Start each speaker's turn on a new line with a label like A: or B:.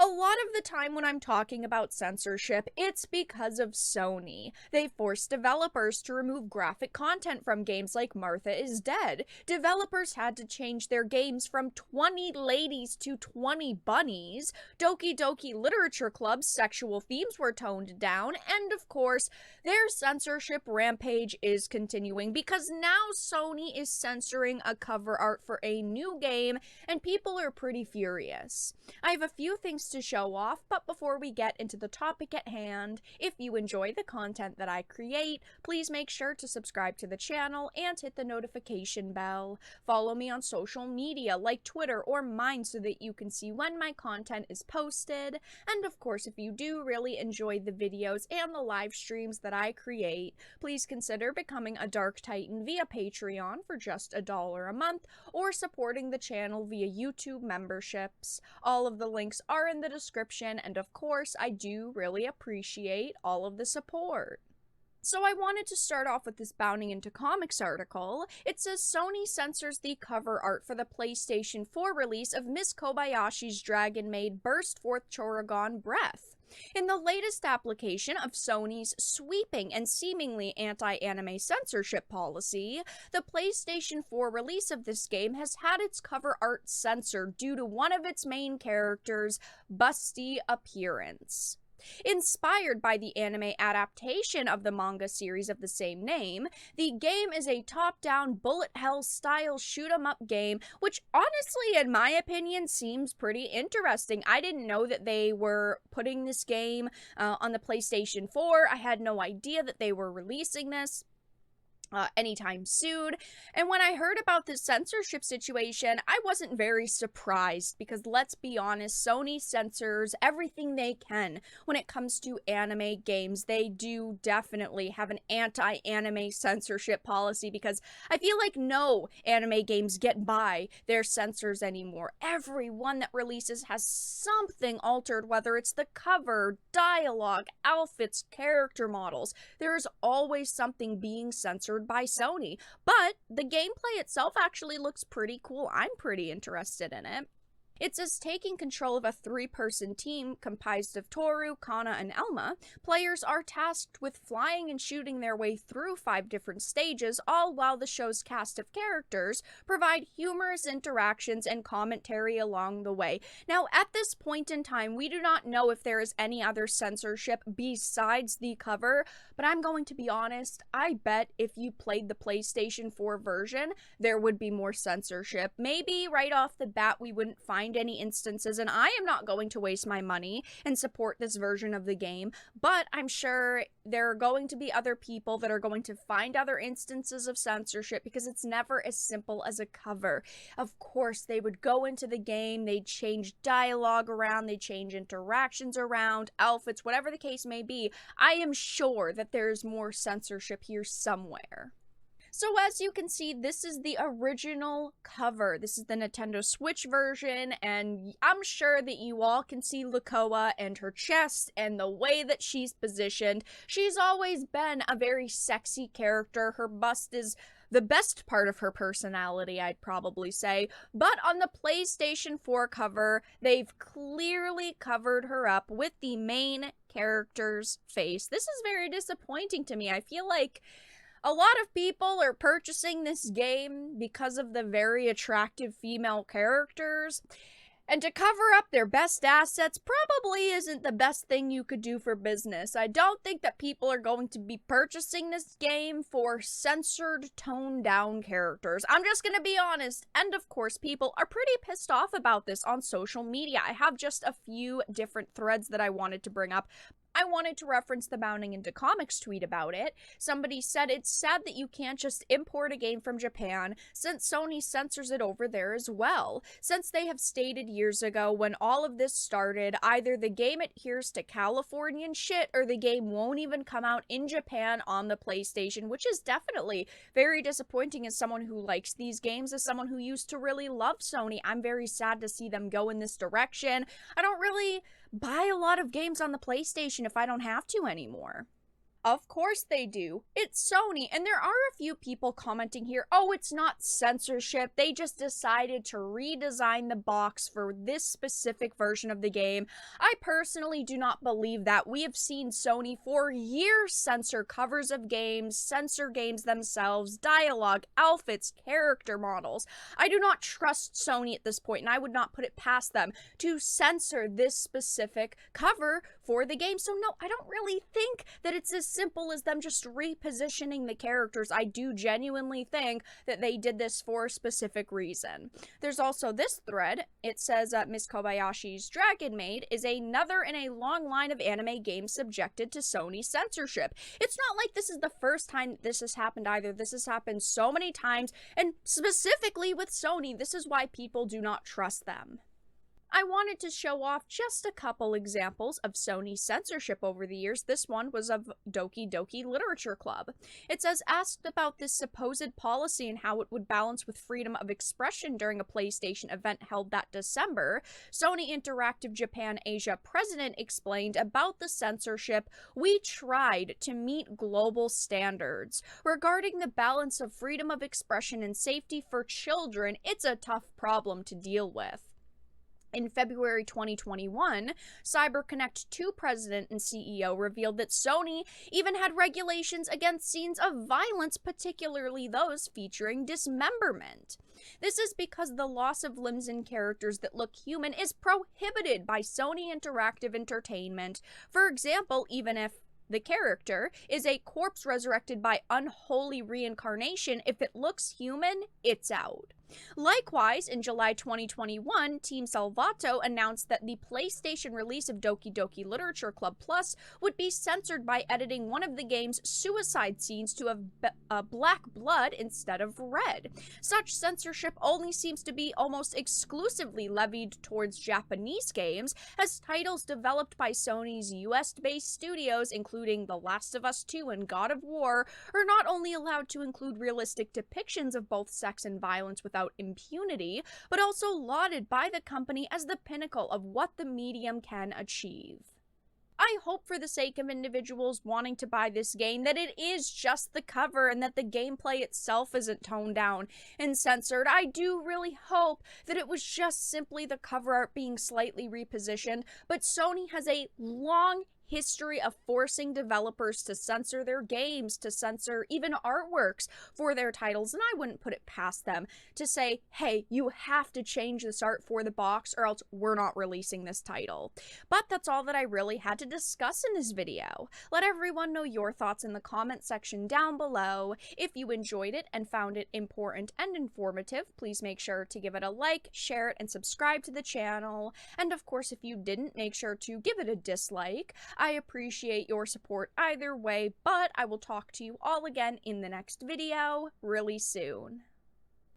A: lot of the time when I'm talking about censorship, it's because of Sony. They forced developers to remove graphic content from games like Martha is Dead. Developers had to change their games from 20 ladies to 20 bunnies. Doki Doki Literature Club's sexual themes were toned down, and of course, their censorship rampage is continuing because now Sony is censoring a cover art for a new game, and people are pretty furious. I have a few things to show off, but before we get into the topic at hand, if you enjoy the content that I create, please make sure to subscribe to the channel and hit the notification bell. Follow me on social media like Twitter or mine so that you can see when my content is posted. And of course, if you do really enjoy the videos and the live streams that I create, please consider becoming a Dark Titan via Patreon for just $1 a month or supporting the channel via YouTube memberships. All of the links are in the description, and of course, I do really appreciate all of the support. So I wanted to start off with this Bounding into Comics article. It says Sony censors the cover art for the PlayStation 4 release of Miss Kobayashi's Dragon Maid Burst Forth Choragon Breath. In the latest application of Sony's sweeping and seemingly anti-anime censorship policy, the PlayStation 4 release of this game has had its cover art censored due to one of its main characters' busty appearance. Inspired by the anime adaptation of the manga series of the same name, the game is a top-down bullet hell style shoot-'em-up game, which honestly, in my opinion, seems pretty interesting. I didn't know that they were putting this game on the PlayStation 4. I had no idea that they were releasing this anytime soon. And when I heard about this censorship situation, I wasn't very surprised because let's be honest, Sony censors everything they can when it comes to anime games. They do definitely have an anti-anime censorship policy because I feel like no anime games get by their censors anymore. Every one that releases has something altered, whether it's the cover, dialogue, outfits, character models. There is always something being censored by Sony, but the gameplay itself actually looks pretty cool. I'm pretty interested in it. It says taking control of a 3-person team comprised of Toru, Kana, and Elma, players are tasked with flying and shooting their way through 5 different stages, all while the show's cast of characters provide humorous interactions and commentary along the way. Now, at this point in time, we do not know if there is any other censorship besides the cover, but I'm going to be honest, I bet if you played the PlayStation 4 version, there would be more censorship. Maybe right off the bat we wouldn't find any instances, and I am not going to waste my money and support this version of the game, but I'm sure there are going to be other people that are going to find other instances of censorship because it's never as simple as a cover. Of course, they would go into the game, they'd change dialogue around, they'd change interactions around, outfits, whatever the case may be. I am sure that there's more censorship here somewhere. So as you can see, this is the original cover. This is the Nintendo Switch version, and I'm sure that you all can see Lakoa and her chest and the way that she's positioned. She's always been a very sexy character. Her bust is the best part of her personality, I'd probably say. But on the PlayStation 4 cover, they've clearly covered her up with the main character's face. This is very disappointing to me. I feel like a lot of people are purchasing this game because of the very attractive female characters, and to cover up their best assets probably isn't the best thing you could do for business. I don't think that people are going to be purchasing this game for censored, toned-down characters. I'm just gonna be honest, and of course, people are pretty pissed off about this on social media. I have just a few different threads that I wanted to bring up. I wanted to reference the Bounding into Comics tweet about it. Somebody said it's sad that you can't just import a game from Japan since Sony censors it over there as well. Since they have stated years ago when all of this started, either the game adheres to Californian shit or the game won't even come out in Japan on the PlayStation, which is definitely very disappointing as someone who likes these games, as someone who used to really love Sony. I'm very sad to see them go in this direction. I don't really buy a lot of games on the PlayStation if I don't have to anymore. Of course they do. It's Sony, and there are a few people commenting here, oh, it's not censorship. They just decided to redesign the box for this specific version of the game. I personally do not believe that. We have seen Sony for years censor covers of games, censor games themselves, dialogue, outfits, character models. I do not trust Sony at this point, and I would not put it past them to censor this specific cover for the game. So no, I don't really think that it's as simple as them just repositioning the characters. I do genuinely think that they did this for a specific reason. There's also this thread. It says Miss Kobayashi's Dragon Maid is another in a long line of anime games subjected to Sony censorship. It's not like this is the first time this has happened either. This has happened so many times, and specifically with Sony, this is why people do not trust them. I wanted to show off just a couple examples of Sony censorship over the years. This one was of Doki Doki Literature Club. It says, asked about this supposed policy and how it would balance with freedom of expression during a PlayStation event held that December, Sony Interactive Japan Asia president explained about the censorship, we tried to meet global standards. Regarding the balance of freedom of expression and safety for children, it's a tough problem to deal with. In February 2021, CyberConnect 2 president and CEO revealed that Sony even had regulations against scenes of violence, particularly those featuring dismemberment. This is because the loss of limbs in characters that look human is prohibited by Sony Interactive Entertainment. For example, even if the character is a corpse resurrected by unholy reincarnation, if it looks human, it's out. Likewise, in July 2021, Team Salvato announced that the PlayStation release of Doki Doki Literature Club Plus would be censored by editing one of the game's suicide scenes to have black blood instead of red. Such censorship only seems to be almost exclusively levied towards Japanese games, as titles developed by Sony's US-based studios, including The Last of Us 2 and God of War, are not only allowed to include realistic depictions of both sex and violence without impunity, but also lauded by the company as the pinnacle of what the medium can achieve. I hope for the sake of individuals wanting to buy this game that it is just the cover and that the gameplay itself isn't toned down and censored. I do really hope that it was just simply the cover art being slightly repositioned, but Sony has a long history of forcing developers to censor their games, to censor even artworks for their titles, and I wouldn't put it past them to say, hey, you have to change this art for the box or else we're not releasing this title. But that's all that I really had to discuss in this video. Let everyone know your thoughts in the comment section down below. If you enjoyed it and found it important and informative, please make sure to give it a like, share it, and subscribe to the channel. And of course, if you didn't, make sure to give it a dislike. I appreciate your support either way, but I will talk to you all again in the next video really soon.